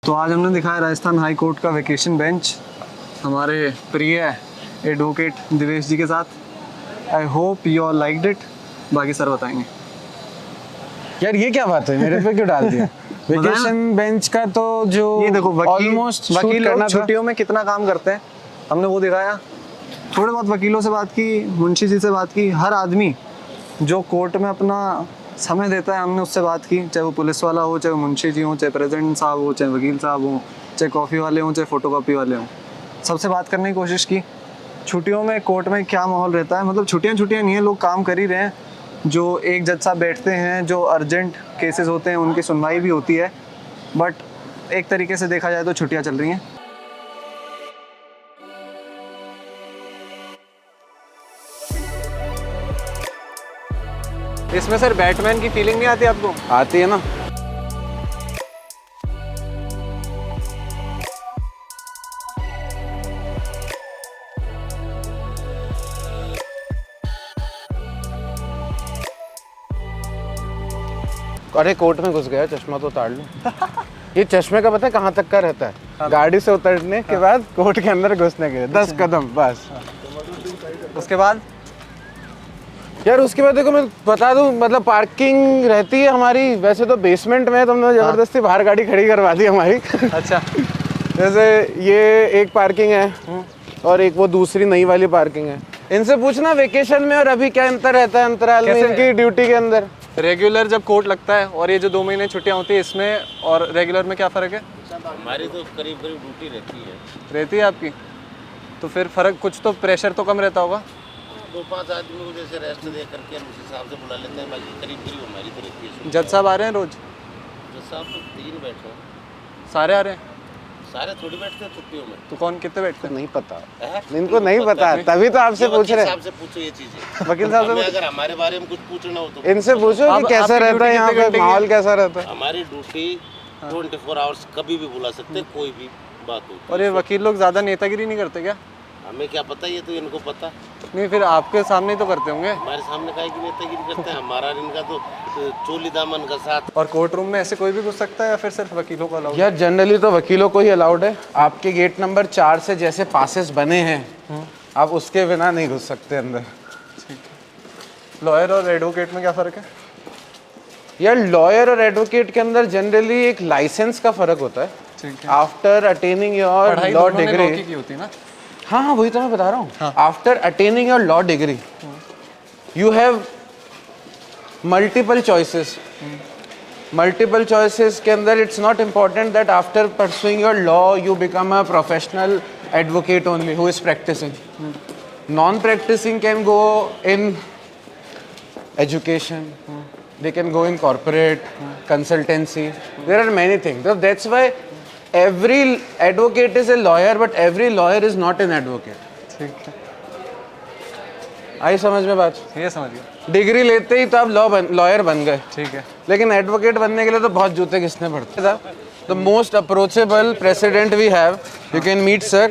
तो आज हमने दिखाया राजस्थान हाई कोर्ट का वेकेशन बेंच हमारे प्रिय एडवोकेट दिवेश जी के साथ। I hope you all liked it. बाकी सर बताएंगे। यार ये क्या बात है, मेरे पे क्यों डाल दिया? वेकेशन बेंच का तो जो ये देखो ऑलमोस्ट वकील लोग छुट्टियों में कितना काम करते हैं, हमने वो दिखाया। थोड़े बहुत वकीलों से बात की, मुंशी जी से बात की, हर आदमी जो कोर्ट में अपना समय देता है हमने उससे बात की, चाहे वो पुलिस वाला हो, चाहे वो मुंशी जी हो, चाहे प्रेसिडेंट साहब हो, चाहे वकील साहब हो, चाहे कॉफ़ी वाले हों, चाहे फ़ोटोकॉपी वाले हों, सबसे बात करने की कोशिश की। छुट्टियों में कोर्ट में क्या माहौल रहता है, मतलब छुट्टियाँ नहीं है, लोग काम कर ही रहे हैं। जो एक जज साहब बैठते हैं, जो अर्जेंट केसेस होते हैं उनकी सुनवाई भी होती है, बट एक तरीके से देखा जाए तो छुट्टियाँ चल रही हैं। इसमें सर बैटमैन की फीलिंग नहीं आती आपको? आती है ना। अरे कोर्ट में घुस गया, चश्मा तो उतार लो। ये चश्मे का पता है कहाँ तक का रहता है? गाड़ी से उतरने के बाद कोर्ट के अंदर घुसने के 10 कदम बस। उसके बाद यार उसके बाद देखो मैं बता दूं, मतलब पार्किंग रहती है हमारी वैसे तो बेसमेंट में, तुमने जबरदस्ती बाहर गाड़ी खड़ी करवा दी हमारी। अच्छा। जैसे ये एक पार्किंग है और एक वो दूसरी नई वाली पार्किंग है। इनसे पूछना वेकेशन में और अभी क्या अंतर रहता है अंतराल में इनकी ड्यूटी के अंदर। रेगुलर जब कोर्ट लगता है और ये जो 2 महीने छुट्टियां होती है, इसमें और रेगुलर में क्या फ़र्क है? हमारी तो करीब करीब ड्यूटी रहती है आपकी, तो फिर फ़र्क कुछ तो, प्रेशर तो कम रहता होगा। 2-5 आदमी को जैसे रेस्ट दे करके हम उस हिसाब से बुला लेते हैं, बाकी करीब करीब हमारी तो रहती है। जज साहब आ रहे हैं रोज? जज साहब तो 3 बैठे हैं। सारे आ रहे हैं? सारे थोड़ी बैठते हैं छुट्टियों में। तो कौन कितने बैठते हैं? नहीं पता है? इनको नहीं पता, तभी तो आपसे पूछ रहे हैं। वकील साहब से पूछो ये चीजें। वकील साहब से अगर हमारे बारे में कुछ पूछना हो तो इनसे पूछो कि कैसा रहता है यहाँ पे, माहौल कैसा रहता है। हमारी ड्यूटी 24 आवर्स कभी भी बुला सकते हैं, कोई भी बात हो। और ये वकील लोग ज़्यादा नेतागिरी नहीं करते क्या? हमें क्या पता, ये तो इनको पता। नहीं, फिर आपके सामने तो करते होंगे। हमारे सामने काहे की नेतागिरी करते हैं? हमारा इनका तो चोली दामन का साथ। और कोर्ट रूम में ऐसे कोई भी घुस सकता है या फिर सिर्फ वकीलों को अलाउड? यार जनरली तो वकीलों को ही अलाउड है। आपके गेट नंबर 4 से जैसे पासेस बने हैं आप उसके बिना नहीं घुस सकते अंदर। लॉयर और एडवोकेट में क्या फ़र्क है? यार लॉयर और एडवोकेट के अंदर जनरली एक लाइसेंस का फर्क होता है। ठीक है। After attaining your law degree की होती है ना? हाँ वही तो मैं बता रहा हूँ। After attaining your law degree you have multiple choices. Multiple choices के अंदर it's not important that after pursuing your law you become a professional advocate only who is practising. Non practising can go in education, they can go in corporate, consultancy. There are many things. So that's why every advocate is a lawyer, but every lawyer is not an advocate. ठीक है, आई समझ में बात? ये समझ गया। Degree लेते ही तो आप लॉयर बन गए, ठीक है। लेकिन एडवोकेट बनने के लिए तो बहुत जूते घिसने पड़ते हैं। The most approachable president we have, you can meet sir,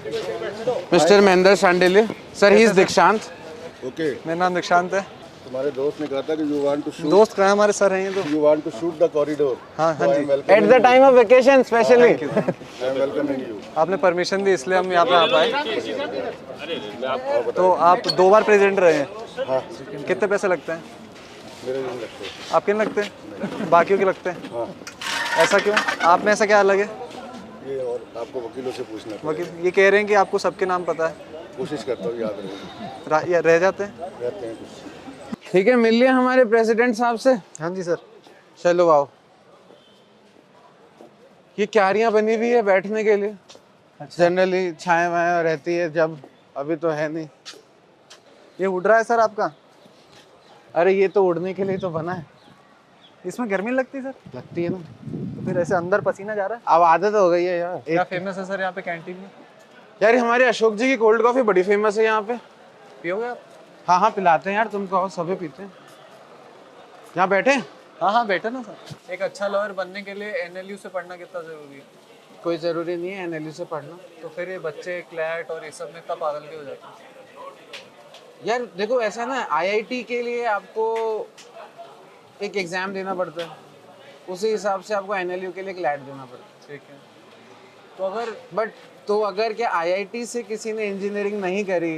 Mr. Mahendra Shandilya. Sir, he is Dikshant. Okay, मेरा नाम दीक्षांत है। तुम्हारे दोस्त ने कहा था कि यू वांट टू शूट, दोस्त कहाँ हमारे सर हैं ये तो। You want to shoot the corridor. हाँ हाँ जी। At the time of vacation, specially. I am welcoming you. आपने परमिशन दी इसलिए हम यहाँ पे आ पाए। तो आप 2 बार प्रेसिडेंट रहे हैं? हाँ, कितने पैसे लगते हैं? मेरे नहीं लगते। आपके नहीं लगते, बाकियों के लगते हैं? हाँ, ऐसा क्यों? आप में ऐसा क्या अलग है? ये और आपको वकीलों से पूछना पड़ेगा। वकील ये कह रहे हैं कि आपको सबके नाम पता है। कोशिश करता हूँ याद रहे। या रह जाते हैं? रहते हैं कुछ। ठीक है, मिल लिया हमारे प्रेसिडेंट साहब से। हाँ जी सर। चलो आओ। ये क्यारियां बनी हुई है बैठने के लिए। जनरली छाए वाए रहती है जब, अभी तो है नहीं। ये उड़ रहा है सर आपका? अरे ये तो उड़ने के लिए तो बना है। इसमें गर्मी लगती है सर? लगती है ना, तो फिर ऐसे अंदर पसीना जा रहा है? अब आदत हो गई है यार। क्या फेमस है सर यहाँ पे कैंटीन में? यार हमारे अशोक जी की कोल्ड कॉफी बड़ी फेमस है यहाँ पे। पियोगे आप? हाँ हाँ पिलाते हैं यार, तुम कहो, सभी पीते हैं। यहाँ बैठे? हाँ हाँ बैठे ना सर। एक अच्छा लॉयर बनने के लिए एनएलयू से पढ़ना कितना जरूरी है? कोई ज़रूरी नहीं है एनएलयू से पढ़ना। तो फिर ये बच्चे क्लैट और ये सब में इतना पागल क्यों हो जाते हैं? यार देखो ऐसा ना, आईआईटी के लिए आपको एक एग्ज़ाम देना पड़ता है, उसी हिसाब से आपको एनएलयू के लिए क्लैट देना पड़ता है। ठीक है। तो अगर क्या आईआईटी से किसी ने इंजीनियरिंग नहीं करी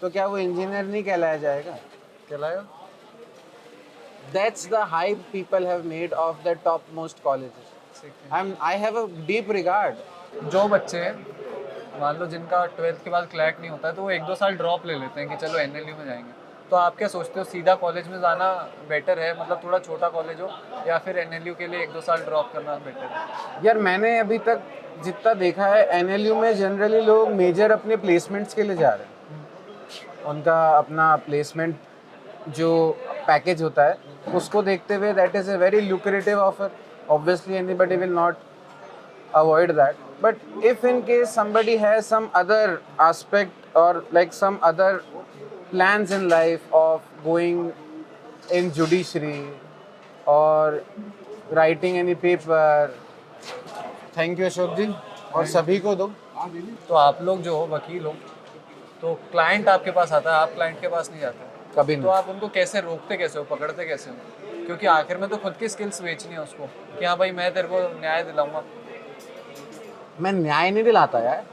तो क्या वो इंजीनियर नहीं कहलाया जाएगा? कहलाएगा। That's the hype people have made of the topmost colleges. I have a deep regard. जो बच्चे मान लो जिनका 12th के बाद क्लैक नहीं होता है तो वो 1-2 साल ड्रॉप ले लेते हैं कि चलो एनएलयू में जाएंगे, तो आप क्या सोचते हो सीधा कॉलेज में जाना बेटर है, मतलब थोड़ा छोटा कॉलेज हो, या फिर एनएलयू के लिए 1-2 साल ड्रॉप करना बेटर है? यार मैंने अभी तक जितना देखा है एनएलयू में जनरली लोग मेजर अपने प्लेसमेंट्स के लिए जा रहे हैं। उनका अपना प्लेसमेंट जो पैकेज होता है उसको देखते हुए that is a very lucrative offer. Obviously anybody will not avoid that, but if in case somebody has some other aspect or like some other plans in life of going in judiciary or writing any paper, thank you Ashok ji, और सभी को दो। तो आप लोग जो हो वकील हो तो क्लाइंट आपके पास आता है, आप क्लाइंट के पास नहीं जाते, कभी तो नहीं। आप उनको कैसे रोकते, कैसे हो, पकड़ते कैसे हो? क्योंकि आखिर में तो खुद की स्किल्स बेचनी है उसको कि हाँ भाई मैं तेरे को न्याय दिलाऊंगा। मैं न्याय नहीं दिलाता यार,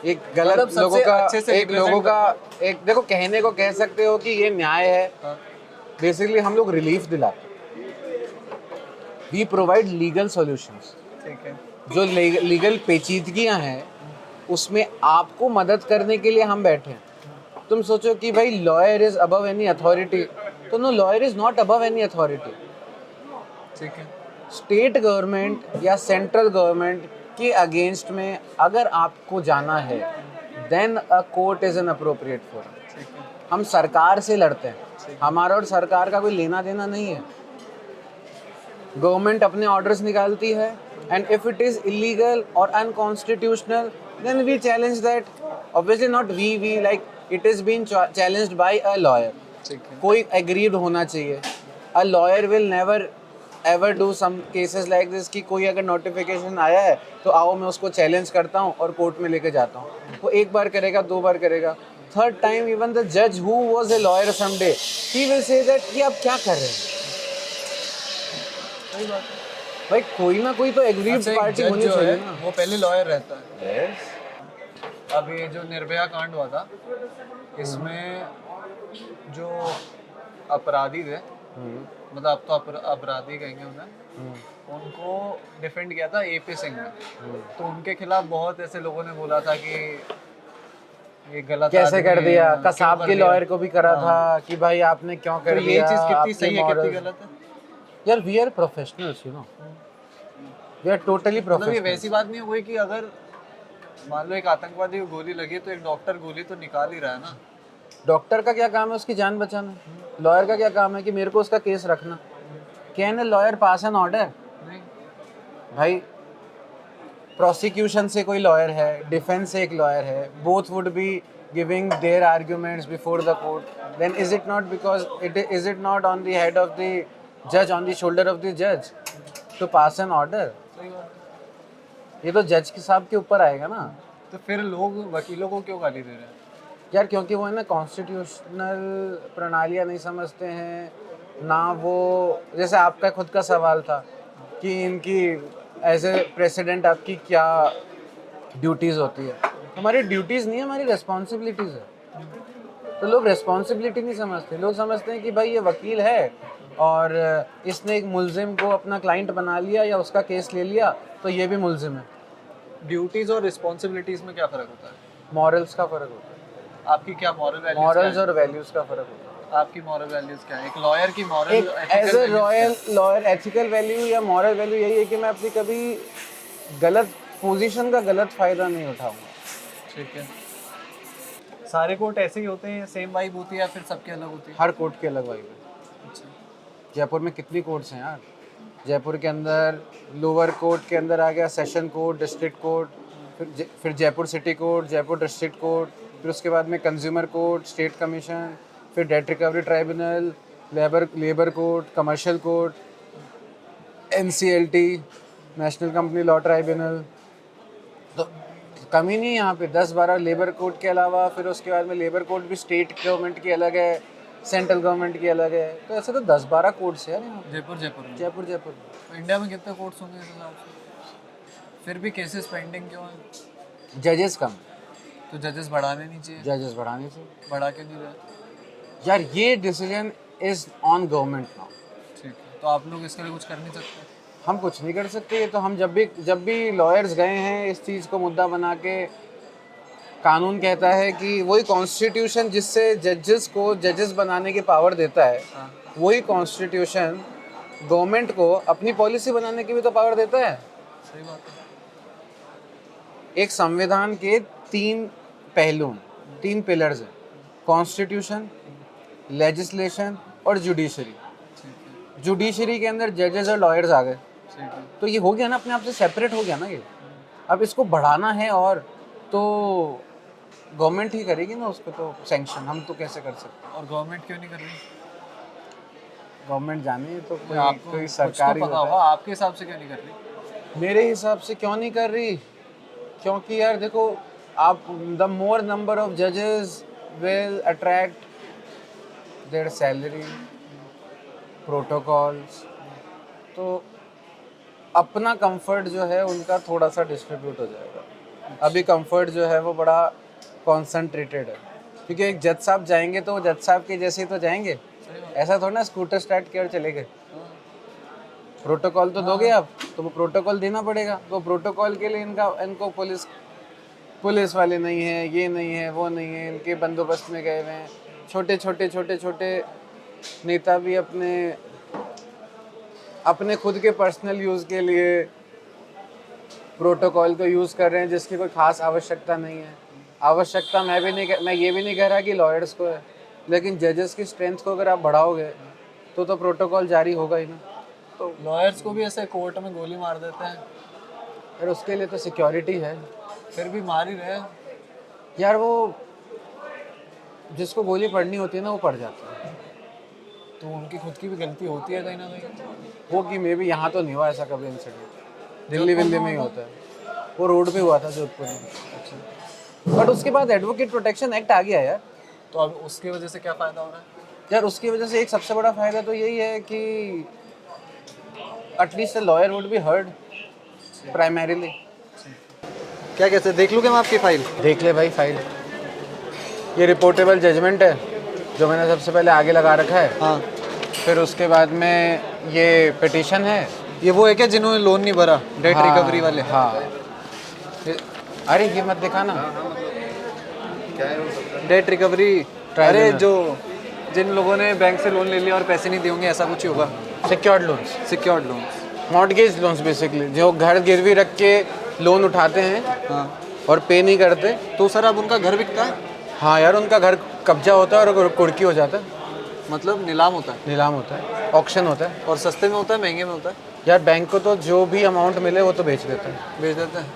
एक मतलब गलत सबसे लोगों का अच्छे से एक लोगों का एक देखो कहने को कह सकते हो कि ये न्याय है। हाँ। बेसिकली हम लोग रिलीफ दिलाते हैं, वी प्रोवाइड लीगल सॉल्यूशंस। ठीक है। जो लीगल पेचीदगियां हैं उसमें आपको मदद करने के लिए हम बैठे हैं। तुम सोचो कि भाई lawyer is above any authority, तो no, lawyer is not above any authority. ठीक है। स्टेट गवर्नमेंट या सेंट्रल गवर्नमेंट के अगेंस्ट में अगर आपको जाना है then a court is an appropriate forum. हम सरकार से लड़ते हैं, हमारा और सरकार का कोई लेना देना नहीं है। गवर्नमेंट अपने ऑर्डर्स निकालती है and if it is illegal और unconstitutional then we challenge that. Obviously not we like it is been challenged by a lawyer. ठीक है। कोई एग्रीड होना चाहिए। A lawyer will never ever do some cases like this कि कोई अगर notification आया है तो आओ मैं उसको चैलेंज करता हूँ और कोर्ट में लेके जाता हूँ। वो एक बार करेगा, 2 बार करेगा, थर्ड टाइम इवन द जज who was a lawyer someday he will say that कि आप क्या कर रहे हैं। सही बात है। भाई कोई ना कोई तो एग्रीड अच्छा, एक पार्टी जज होनी जो चाहिए है ना। वो पहले लॉयर रहता है। यस। अब ये जो निर्भया कांड हुआ था इसमें जो अपराधी थे, मतलब अब तो अपराधी कहेंगे उन्हें, उनको डिफेंड किया था एपी सिंह ने। तो उनके खिलाफ बहुत ऐसे लोगों ने बोला था कि ये गलत कैसे कर आदमी दिया, है, क्यों कसाब कर के दिया? लॉयर को भी करा हाँ। था कि भाई आपने क्यों कर तो ये दिया। चीज कितनी आपके सही है, कितनी morals- गलत है? यार we are professionals, you know, we are totally मतलब ये प्रोफेशनल। वैसी बात नहीं हुई कि अगर मान लो एक आतंकवादी को गोली लगी तो एक डॉक्टर गोली तो निकाल ही रहा है ना। डॉक्टर का क्या काम है उसकी जान बचाना, लॉयर का क्या काम है कि मेरे को उसका केस रखना। Can a lawyer pass an order? नहीं। भाई प्रोसिक्यूशन से कोई लॉयर है, डिफेंस से एक लॉयर है, both would be giving their arguments before the court, then is it not because is it not on the head of the जज, on the shoulder of the जज to pass an order? सही बात है। ये तो जज के साहब के ऊपर आएगा ना। तो फिर लोग वकीलों को क्यों गाली दे रहे हैं? यार क्योंकि वो है ना कॉन्स्टिट्यूशनल प्रणालियाँ नहीं समझते हैं ना। वो जैसे आपका खुद का सवाल था कि इनकी एज ए प्रेसिडेंट आपकी क्या ड्यूटीज़ होती है। हमारी ड्यूटीज़ नहीं है, हमारी रिस्पॉन्सिबिलिटीज़ है। तो लोग रिस्पॉन्सिबिलिटी नहीं समझते, लोग समझते हैं कि भाई ये वकील है और इसने एक मुलजिम को अपना क्लाइंट बना लिया या उसका केस ले लिया तो ये भी मुलजिम है। ड्यूटीज और रिस्पॉन्सिबिलिटीज में क्या फर्क होता है? मॉरल्स का फ़र्क होता है, आपकी क्या मॉरल वैल्यूज? मॉरल्स और वैल्यूज़ का फ़र्क होता है। आपकी मॉरल वैल्यूज क्या है? एक लॉयर की मॉरल एक as a lawyer ethical value या मॉरल वैल्यू यही है कि मैं अपनी कभी गलत पोजीशन का गलत फ़ायदा नहीं उठाऊंगा। ठीक है। सारे कोर्ट ऐसे ही होते हैं, सेम वाइब होती है या फिर सबके अलग होती है? हर कोर्ट की अलग वाइब है। अच्छा। जयपुर में कितनी कोर्ट्स हैं यार? जयपुर के अंदर लोअर कोर्ट के अंदर आ गया सेशन कोर्ट, डिस्ट्रिक्ट कोर्ट, फिर Jaipur city court, Jaipur district court, फिर उसके बाद में कंज्यूमर कोर्ट, स्टेट कमीशन, फिर date recovery tribunal, labour court, commercial court, NCLT, national company law tribunal. तो कमी नहीं है यहाँ पे। 10-12 लेबर कोर्ट के अलावा फिर उसके बाद में लेबर कोर्ट भी स्टेट गवर्नमेंट की अलग है, सेंट्रल गवर्नमेंट की अलग है। तो ऐसे तो 10-12 कोर्ट्स है यार यहाँ। जयपुर में जयपुर तो इंडिया में कितने कोर्ट्स होंगे इस हिसाब से? फिर भी केसेस पेंडिंग क्यों है? जजेस कम, तो जजेस बढ़ाने नहीं चाहिए, जजेस बढ़ाने से। बढ़ा क्यों नहीं रहे? यार ये decision is on government now. ठीक है, तो आप लोग इसके लिए कुछ कर नहीं सकते? हम कुछ नहीं कर सकते। ये तो हम जब भी लॉयर्स गए हैं इस चीज़ को मुद्दा बना के, कानून कहता है कि वही कॉन्स्टिट्यूशन जिससे जजेस को जजेस बनाने की पावर देता है, वही कॉन्स्टिट्यूशन गवर्नमेंट को अपनी पॉलिसी बनाने की भी तो पावर देता है। सही बात है। एक संविधान के 3 पहलू, 3 पिलर्स हैं, कॉन्स्टिट्यूशन, लेजिस्लेशन और जुडिशरी। जुडिशरी के अंदर जजेस और लॉयर्स आ गए, तो ये हो गया ना, अपने आप से सेपरेट हो गया ना ये। अब इसको बढ़ाना है और तो गवर्नमेंट ही करेगी ना उसको, तो सैंक्शन हम तो कैसे कर सकते हैं? और गवर्नमेंट क्यों नहीं कर रही? गवर्नमेंट जाने तो कोई आपको कोई कुछ तो सरकारी पता होगा, आपके हिसाब से क्यों नहीं कर रही? मेरे हिसाब से क्यों नहीं कर रही? क्योंकि यार देखो, आप द मोर नंबर ऑफ जजेस will attract there salary, protocols, तो अपना कंफर्ट जो है उनका थोड़ा सा डिस्ट्रीब्यूट हो जाएगा। अभी कंफर्ट जो है वो बड़ा कॉन्सनट्रेटेड है, क्योंकि एक जज साहब जाएंगे तो वो जज साहब के जैसे ही तो जाएंगे, ऐसा थोड़ा ना स्कूटर स्टार्ट किया और चले गए। प्रोटोकॉल तो दोगे आप, तो वो प्रोटोकॉल देना पड़ेगा। तो प्रोटोकॉल के लिए इनको पुलिस वाले नहीं है, ये नहीं है, वो नहीं है, इनके बंदोबस्त में गए हुए हैं। छोटे छोटे नेता भी अपने खुद के पर्सनल यूज़ के लिए प्रोटोकॉल को यूज़ कर रहे हैं, जिसकी कोई खास आवश्यकता नहीं है। आवश्यकता मैं ये भी नहीं कह रहा कि लॉयर्स को है, लेकिन जजेस की स्ट्रेंथ को अगर आप बढ़ाओगे तो प्रोटोकॉल जारी होगा ही ना। तो लॉयर्स को भी ऐसे कोर्ट में गोली मार देते हैं, फिर उसके लिए तो सिक्योरिटी है। फिर भी मार ही रहे। यार वो जिसको गोली पड़नी होती है ना वो पड़ जाती है। तो उनकी खुद की भी गलती होती है कहीं ना कहीं। वो कि मे भी यहाँ तो नहीं हुआ ऐसा कभी इंसिडेंट, दिल्ली में ही होता है। वो रोड पे हुआ था जोधपुर में। अच्छा, बट उसके बाद एडवोकेट प्रोटेक्शन एक्ट आ गया यार। तो अब उसकी वजह से क्या फ़ायदा हो रहा है? यार उसकी वजह से एक सबसे बड़ा फ़ायदा तो यही है कि at least lawyer would be heard primarily. क्या कहते हैं, देख लूँ क्या मैं आपकी फाइल? देख ले भाई फाइल। ये रिपोर्टेबल जजमेंट है जो मैंने सबसे पहले आगे लगा रखा है। हाँ, फिर उसके बाद में ये पिटीशन है। ये वो है क्या जिन्होंने लोन नहीं भरा, डेट हाँ, रिकवरी वाले? हाँ। अरे ये मत दिखाना। Date recovery, tribunal. अरे जो जिन लोगों ने बैंक से लोन ले लिया और पैसे नहीं दिए होंगे, ऐसा कुछ ही होगा। Secured loans, secured loan. Mortgage loans basically, जो घर गिरवी रख के लोन उठाते हैं हाँ, और पे नहीं करते। तो सर अब उनका घर बिकता है? हाँ यार, उनका घर कब्जा होता है और कुर्की हो जाता है, मतलब नीलाम होता है? नीलाम होता है, ऑक्शन होता है। और सस्ते में होता है महंगे में होता है? यार बैंक को तो जो भी अमाउंट मिले वो तो बेच देता है बेच देते हैं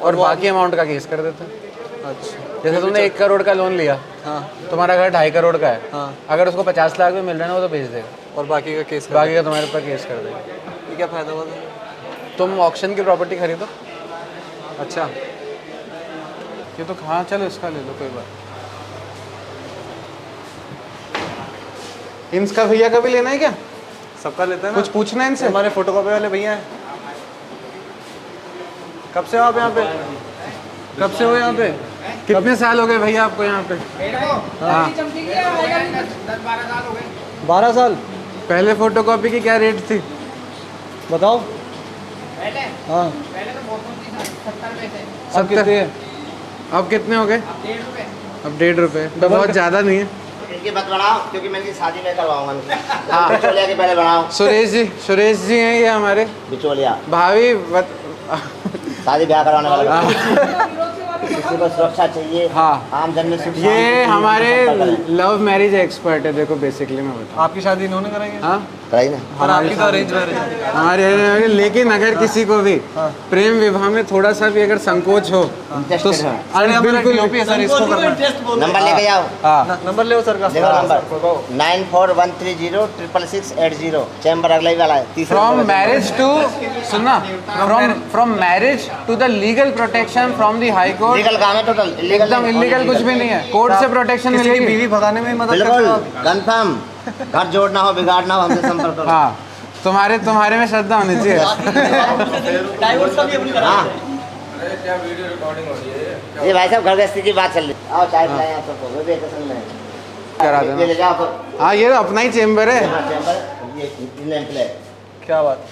और बाकी अमाउंट का केस कर देता है। अच्छा, जैसे तुमने 1 करोड़ का लोन लिया, हाँ तुम्हारा घर 2.5 करोड़ का है, हाँ, अगर उसको 50 लाख में मिल रहा है ना वो तो बेच देगा, और बाकी का केस बाकी का तुम्हारे ऊपर केस कर देगा। ये क्या फ़ायदा हुआ? तुम ऑक्शन की प्रॉपर्टी खरीदो। अच्छा, ये तो हाँ, चलो इसका ले लो, कोई बात। इनका भैया का भी लेना है क्या? सबका लेते हैं ना? कुछ पूछना है इनसे? हमारे फोटोकॉपी वाले भैया हैं। कब से हो आप यहाँ पे? कब से हो यहाँ पे? कितने साल हो गए भैया आपको यहाँ पे? हाँ, 12 साल। पहले फोटोकॉपी की क्या रेट थी बताओ। हाँ, अब कितने है? अब कितने हो गए? अब 1.5 रुपये तो बहुत ज़्यादा नहीं है। इनकी मत बनाओ, क्योंकि मैं इनकी शादी में करवाऊंगा इनकी। हाँ, बिचौलिया के पहले बनाओ। सुरेश जी हैं ये हमारे बिचौलिया भाभी। शादी ब्याह करवाने वाला। किसी को सुरक्षा चाहिए, हाँ, आम जन में सुख ये शांति हमारे संपन्न करें। लव मैरिज एक्सपर्ट है। देखो बेसिकली मैं बताऊँ, आपकी शादी इन्होंने कराई है? हाँ कराई ना। और आपकी तो अरेंज मैरिज है। हमारे, लेकिन अगर किसी को भी प्रेम विवाह में थोड़ा सा भी अगर संकोच हो तो इंटरेस्टेड है। अरे हमारा बिल्कुल DOP है सर, इसको करना है। नंबर लेके आओ। हाँ, नंबर ले सर का। देखो नंबर 9413066680। चैम्बर अगला ही वाला है। तीसरा फ्रॉम नंबर है। मैरिज टू, सुनना, from marriage to the legal protection from the high court. Legal काम है टोटल, इलीगल एकदम इलीगल कुछ भी नहीं है, कोर्ट से प्रोटेक्शन किसी की मिलेगी। बीवी भगाने में ही मदद करते बिल्कुल हो आप? कंफर्म। घर जोड़ना हो, बिगाड़ना हो, हमसे संपर्क करो। हाँ, तुम्हारे में श्रद्धा होनी चाहिए। ये भाई साहब घर गृहस्थी की बात चल रही। आओ चाय पिलाएं आप सबको, वो भी एक संग में करा ये देना। ले जाओ तो हाँ ये तो अपना ही चेम्बर है। हाँ, चैम्बर ये लैंप ले क्या बात,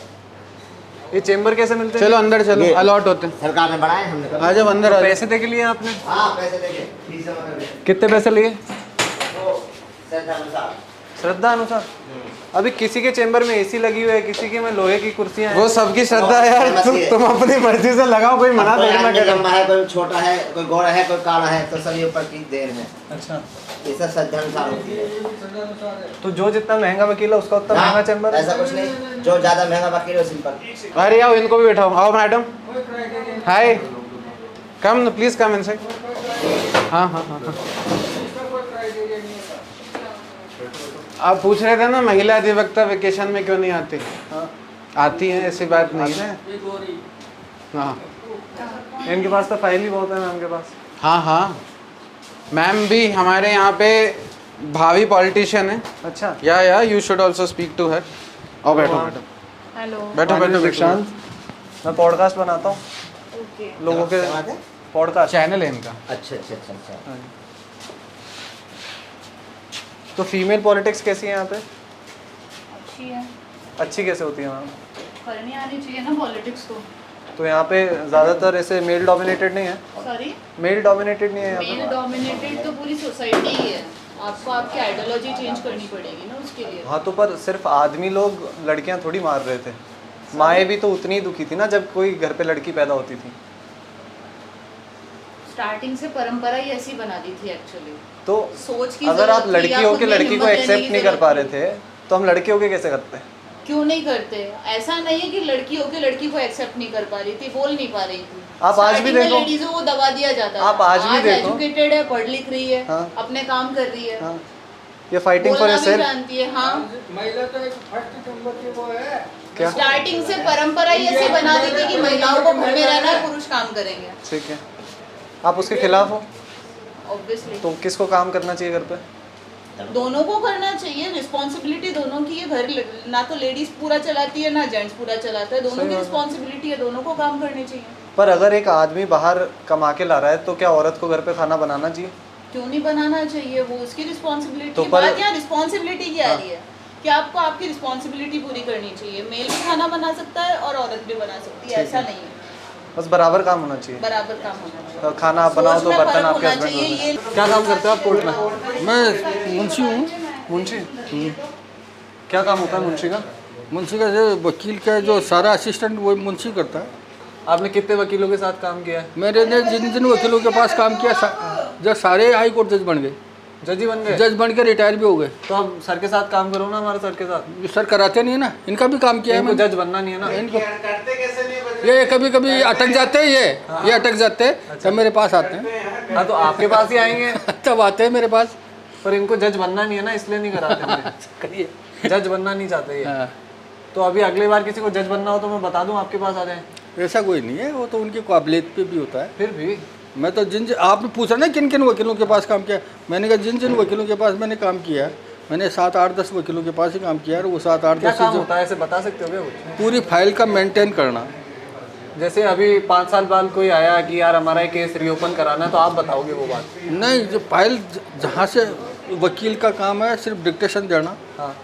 ये चेम्बर कैसे मिलते हैं? चलो अंदर चलो, ये- अलॉट होते हैं। सरकार ने बढ़ाए हमने। आ जाओ अंदर आ जाओ। पैसे दे के लिए आपने? हाँ पैसे देके फीस जमा कर दे। कितने पैसे लिए? वो श्रद्धा अनुसार। श्रद्धा अनुसार। अभी किसी के चेम्बर में एसी लगी हुई है, किसी के में लोहे की कुर्सियां हैं। वो सबकी श्रद्धा है यार, तुम अपनी मर्जी से लगाओ, कोई मना कोई थोड़ी ना आदमी करे। लंबा है, कोई छोटा है, कोई गोरा है, कोई काला है, तो सब ये ऊपर की देर है। अच्छा, ये सब श्रद्धा अनुसार होती है। तो जो जितना महंगा वकील है उसका उतना महंगा चेम्बर है? ऐसा कुछ नहीं, जो ज्यादा महंगा वकील है सिंपल। अरे आओ इनको भी बैठाओ। आओ madam, hi, come please come inside. हाँ हाँ हाँ हाँ। आप पूछ रहे थे ना महिला अधिवक्ता वेकेशन में क्यों नहीं आती? हाँ। आती है, ऐसी बात नहीं है। हाँ इनके पास तो फाइल ही बहुत है मैम के पास। हाँ हाँ, मैम भी हमारे यहाँ पे भावी पॉलिटिशियन है। अच्छा, या you should also speak to her. आओ बैठो बैठो हेलो। बैठो बैठो बैठो। दीक्षांत, मैं पॉडकास्ट बनाता हूँ ओके। लोगों के, क्या बात है? पॉडकास्ट। चैनल है इनका। अच्छा अच्छा अच्छा अच्छा। तो फीमेल पॉलिटिक्स कैसी है यहाँ पे? अच्छी है, अच्छी कैसे होती है मैम? करनी आनी चाहिए ना पॉलिटिक्स को। तो यहाँ पे ज़्यादातर ऐसे मेल डोमिनेटेड नहीं है? सॉरी, मेल डोमिनेटेड नहीं है यहाँ मेल डोमिनेटेड तो पूरी सोसाइटी ही है। आपको आपकी आइडियोलॉजी चेंज करनी पड़ेगी ना उसके लिए। पे? हाँ, तो पर सिर्फ आदमी लोग लड़कियाँ थोड़ी मार रहे थे। माएँ भी तो उतनी ही दुखी थी ना जब कोई घर पे लड़की पैदा होती थी। स्टार्टिंग से परंपरा ही ऐसी बना दी थी एक्चुअली। तो सोच की अगर आप जरूरत थी, लड़की या होके खुद में लड़की को हिम्मत लेने एक्सेप्ट की नहीं कर जरूरत पा रहे थी। थे, तो हम लड़के होके कैसे करते हैं? क्यों नहीं करते? ऐसा नहीं है कि लड़की होके लड़की को एक्सेप्ट नहीं कर पा रही थी, बोल नहीं पा रही थी। आप आज भी देखो, लेडीजों को दबा दिया जाता आप था। आज भी देखो। एजुकेटेड है, पढ़ लिख रही है, हाँ। अपने काम कर रही है, हाँ, ये फाइटिंग फॉर बोलना भी योरसेल्फ। जानती है। हाँ, महिला तो एक फर्स्ट नंबर की वो है। क्या? स्टार्टिंग से परंपरा ही ऐसी बना दी थी कि महिलाओं को घर में रहना है, पुरुष काम करेंगे। ठीक है, आप उसके खिलाफ हो? ऑब्वियसली तो किसको काम करना चाहिए घर पे? दोनों को करना चाहिए, रिस्पॉन्सिबिलिटी दोनों की है। घर ना तो लेडीज पूरा चलाती है ना जेंट्स पूरा चलाता है, दोनों सही की बात है। रिस्पॉन्सिबिलिटी है, दोनों को काम करने चाहिए। पर अगर एक आदमी बाहर कमा के ला रहा है तो क्या औरत को घर पे खाना बनाना चाहिए? क्यों नहीं बनाना चाहिए? वो उसकी रिस्पॉन्सिबिलिटी। तो तो पर- बात यहाँ रिस्पॉन्सिबिलिटी की आ रही है कि आपको आपकी रिस्पॉन्सिबिलिटी पूरी करनी चाहिए। मेल भी खाना बना सकता है और औरत भी बना सकती है, ऐसा नहीं है। बस बराबर काम होना चाहिए। बराबर काम होना चाहिए। तो खाना आप बनाओ सोच तो में बर्तन फर्क आपके होना हस्बैंड चाहिए, धोते हैं। ये- क्या काम करते हो आप कोर्ट में? मैं मुंशी हूँ। मुंशी? क्या काम होता है मुंशी का? मुंशी का जो वकील का जो सारा असिस्टेंट वो मुंशी करता है। आपने कितने वकीलों के साथ काम किया है? मैंने ने जिन जिन वकीलों के पास काम किया जब सारे हाई कोर्ट जज बन गए, जज ही बन गए? जज बन के रिटायर भी हो गए। तो आप सर के साथ काम करो ना, हमारे सर के साथ। जो सर कराते नहीं है ना, इनका भी काम किया है इनको मैंने। जज बनना नहीं है ना? इनको करते कैसे नहीं बचे? ये कभी कभी अटक जाते हैं, ये अटक जाते हैं तब मेरे पास आते हैं। हाँ, तो आपके पास ही आएंगे। तब आते हैं मेरे पास। पर इनको जज बनना नहीं है ना, इसलिए नहीं कराते मुझे। करिए। जज बनना नहीं चाहते ये। हाँ, तो अभी अगली बार किसी को जज बनना हो तो मैं बता दूं, आपके पास आ जाए। ऐसा कोई नहीं है, वो तो उनकी काबिलियत पे भी होता है। फिर भी मैं तो आपने पूछा ना किन किन वकीलों के पास काम किया, मैंने कहा जिन जिन वकीलों के पास मैंने काम किया, मैंने 7-8-10 वकीलों के पास ही काम किया है। और वो 7-8-10 क्या काम होता है, ऐसे बता सकते हो क्या कुछ? पूरी फाइल का मेंटेन करना। जैसे अभी 5 साल बाद कोई आया कि यार हमारा ये केस रीओपन कराना है, तो आप बताओगे वो बात? नहीं, जो फाइल जहाँ से वकील का काम है सिर्फ डिक्टेशन देना हाँ,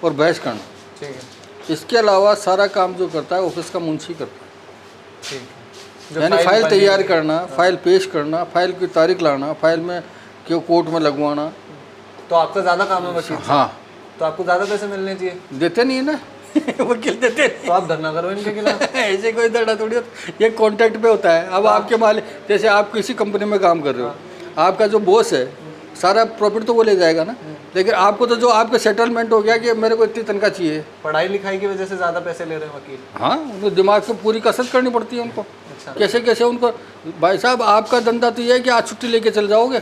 और बहस करना, ठीक है, इसके अलावा सारा काम जो करता है ऑफिस का मुंशी करता ठीक है। है। जो यानी फाइल बनी तैयार हुई- करना, फाइल पेश करना, फाइल की तारीख लाना, फाइल में क्यों कोर्ट में लगवाना। तो आपका ज़्यादा काम है वकील से? हाँ, तो आपको ज़्यादा पैसे मिलने चाहिए। देते नहीं है ना वकील देते नहीं। तो आप धरना करो इनके खिलाफ। ऐसे कोई धरना थोड़ी होता, ये कॉन्ट्रैक्ट पे होता है। अब आपके मालिक, जैसे आप किसी कंपनी में काम कर रहे हो, आपका जो बॉस है सारा प्रॉफिट तो वो ले जाएगा ना, लेकिन आपको तो जो आपका सेटलमेंट हो गया कि मेरे को इतनी तनख्वाह चाहिए। पढ़ाई लिखाई की वजह से ज़्यादा पैसे ले रहे हैं वकील। हाँ, उनको दिमाग से पूरी कसरत करनी पड़ती है उनको। अच्छा। कैसे कैसे उनको, भाई साहब आपका धंधा तो ये है कि आज छुट्टी लेके चल जाओगे,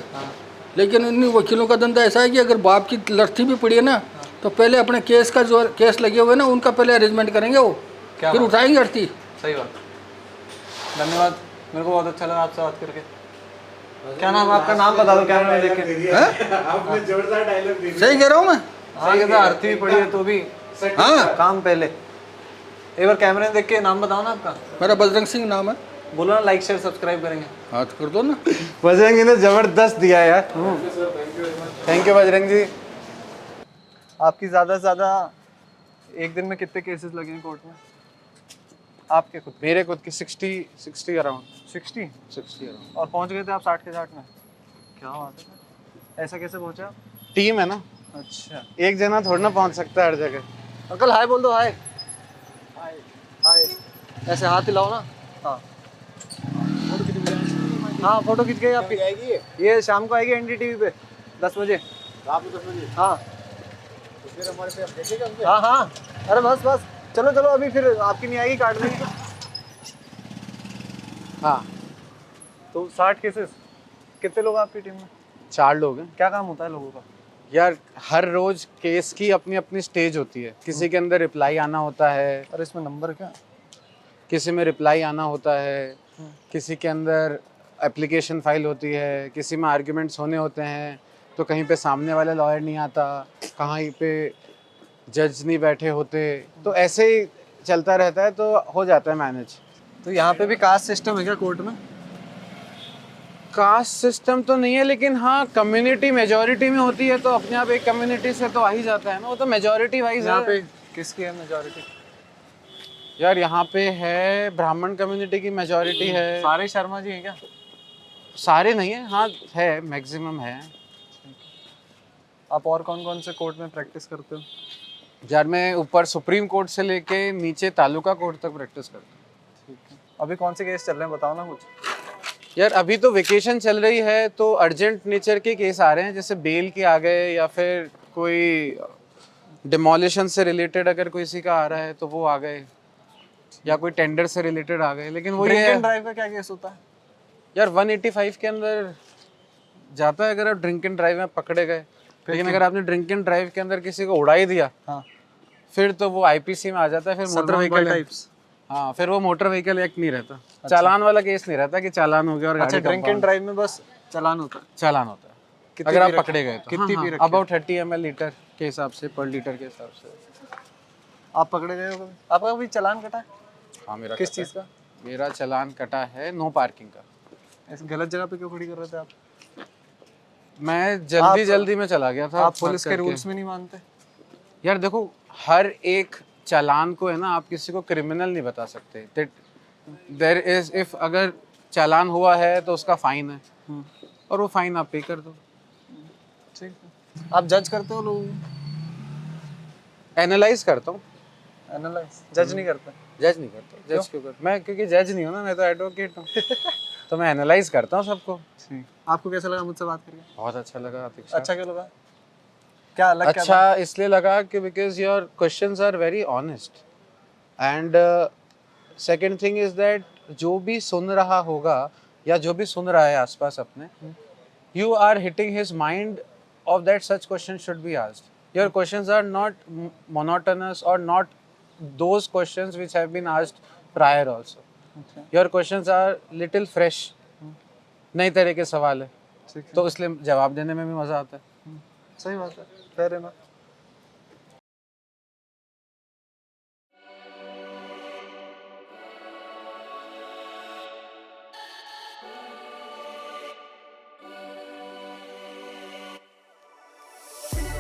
लेकिन इन वकीलों का धंधा ऐसा है कि अगर बाप की लड़ती भी पड़ी है ना, तो पहले अपने केस का जो केस लगे हुए ना उनका पहले अरेंजमेंट करेंगे वो, क्या फिर बात? उठाएंगे अर्थी। सही बात, धन्यवाद, मेरे को बहुत अच्छा लगा आपसे बात करके। क्या नाम, आपका नाम बता दो कैमरा में देख के। आपने जोरदार डायलॉग दे सही कह रहा हूँ मैं। हाँ, ये तो आरती भी पड़ी है तो भी हाँ, काम पहले। एक बार कैमरे में देख के नाम बताओ ना आपका। मेरा बजरंग सिंह नाम है। बोलो ना, लाइक शेयर सब्सक्राइब करेंगे। हाँ तो कर दो ना। बजरंग ने जबरदस्त दिया यार, थैंक यू बजरंग जी। आपकी ज़्यादा से ज़्यादा एक दिन में कितने केसेस लगे हैं कोर्ट में आपके खुद? मेरे खुद की 60 अराउंड 60 अराउंड। और पहुंच गए थे आप 60 के 60 में? क्या बात है, ऐसा कैसे पहुंचे आप? टीम है ना, अच्छा एक जना थोड़ा ना पहुंच सकता है हर जगह। अंकल हाय बोल दो, हाय हाय, ऐसे हाथ हिलाओ ना। हाँ हाँ, फोटो खींच गई आपकी। ये शाम को आएगी एनडीटीवी पे 10 बजे। रात को 10 बजे हाँ तो फिर हमारे पे आप देखेगा हमसे। हाँ हाँ, अरे बस बस, चलो चलो, अभी फिर आपकी नहीं आएगी, काट देंगे। हाँ, तो 60 केसेस, कितने लोग आपकी टीम में? 4 लोग हैं। क्या काम होता है लोगों का? यार हर रोज केस की अपनी अपनी स्टेज होती है, किसी के अंदर रिप्लाई आना होता है, और इसमें नंबर क्या? किसी में रिप्लाई आना होता है, किसी के अंदर एप्लीकेशन फाइल होती है, किसी में आर्ग्यूमेंट्स होने होते हैं, तो कहीं पे सामने वाला लॉयर नहीं आता, कहीं पे जज नहीं बैठे होते, तो ऐसे ही चलता रहता है, तो हो जाता है मैनेज। तो यहाँ पे भी कास्ट सिस्टम है क्या कोर्ट में? कास्ट सिस्टम तो नहीं है, लेकिन हाँ कम्युनिटी मेजॉरिटी में होती है, तो अपने आप एक कम्युनिटी से तो आ ही जाता है ना, वो तो मेजॉरिटी वाइज यहाँ है। पे किसकी है मेजॉरिटी? यार यहाँ पे है ब्राह्मण कम्युनिटी की मेजॉरिटी है। सारे शर्मा जी हैं क्या? सारे नहीं है, हाँ है, मैक्सिमम है। आप और कौन कौन से कोर्ट में प्रैक्टिस करते हो? यार मैं ऊपर सुप्रीम कोर्ट से लेके नीचे तालुका कोर्ट तक प्रैक्टिस करता हूँ। ठीक है, अभी कौन से केस चल रहे हैं बताओ ना कुछ। यार अभी तो वेकेशन चल रही है, तो अर्जेंट नेचर के केस आ रहे हैं, जैसे बेल के आ गए, या फिर कोई डिमोलिशन से रिलेटेड अगर किसी का आ रहा है तो वो आ गए, या कोई टेंडर से रिलेटेड आ गए। लेकिन वो ड्रिंक ये एंड ड्राइव का क्या केस होता है? यार 185 के अंदर जाता है अगर आप ड्रिंक एंड ड्राइव में पकड़े गए। लेकिन अगर आपने ड्रिंक एंड ड्राइव के अंदर किसी को उड़ा ही दिया, हाँ, फिर तो वो आईपीसी में आ जाता है, फिर मोटर व्हीकल टाइप्स। हाँ, फिर वो मोटर व्हीकल एक्ट नहीं रहता, चालान वाला केस नहीं रहता कि चालान हो गया और अच्छा, गाड़ी ड्रिंक एंड ड्राइव में बस चालान होता है। चालान होता है कितनी अगर आप पी रखी? पकड़े गए तो। कितनी पी रखी? अबाउट 30 ml लीटर के हिसाब से, पर लीटर के हिसाब से। आप पकड़े गए हो कभी? आपका कभी चालान कटा है? हाँ मेरा किस कटा चीज़ का? है। मेरा चालान कटा है नो पार्किंग का। ऐसे गलत जगह पे क्यों खड़ी कर रहे थे आप? मैं जल्दी में चला गया था। आप पुलिस के करके। रूल्स में नहीं मानते? यार देखो, हर एक चालान को है ना, आप किसी को क्रिमिनल नहीं बता सकते। देयर इज, इफ अगर चालान हुआ है तो उसका फाइन है, और वो फाइन आप पे कर दो। ठीक है। आप जज करते हो लोगों को? एनालाइज करता हूँ, एनालाइज, जज नहीं करते? जज नहीं करता। जज क्यों करता? मैं क्योंकि जज नहीं हूँ ना, मैं तो एडवोकेट हूँ। तो मैं एनालाइज करता हूँ सबको। ठीक। आपको कैसा लगा मुझसे बात करके? बहुत अच्छा लगा अतीक्षा। अच्छा क्यों लगा? क्या अलग क्या अच्छा इसलिए लगा कि because your questions are very honest, and second thing is that जो भी सुन रहा होगा या जो भी सुन रहा है आसपास अपने, you are hitting his mind of that such questions should be asked. Your questions are not monotonous or not those questions which have been asked prior also. Okay. Your questions are little fresh, नई तरह के सवाल है, तो इसलिए जवाब देने में भी मजा आता है। सही बात है, fair enough.